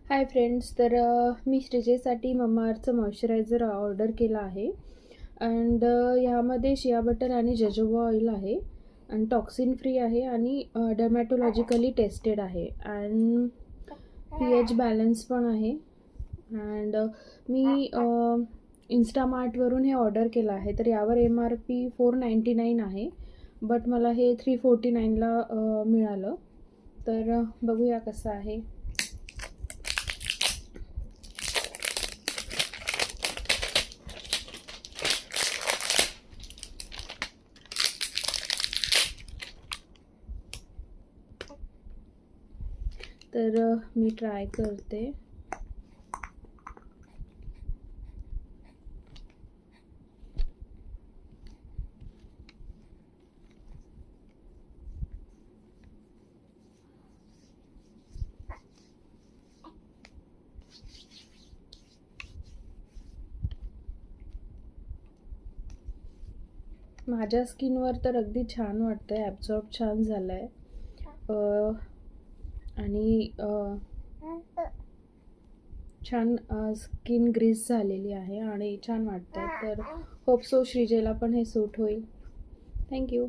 Hi friends, तर मी श्रीजेसाठी ममाअर्थचं moisturiser order केला आहे. अँड ह्यामध्ये शिया बटर आणि जजोबा ऑइल आहे आणि टॉक्सिन फ्री आहे आणि डर्मॅटोलॉजिकली टेस्टेड आहे अँड pH बॅलन्स पण आहे. अँड मी इन्स्टामार्टवरून हे ऑर्डर केलं आहे. तर यावर MRP 499 आहे, बट मला हे 349ला मिळालं. तर बघूया कसं आहे. तर मी ट्राय करते. माझ्या स्किनवर तर अगदी छान वाटतं आहे, ॲब्झॉर्ब छान झालं आहे आणि छान स्किन ग्रीस झालेली आहे आणि छान वाटतं आहे. तर होप सो श्रीजेला पण हे सूट होईल. थँक्यू.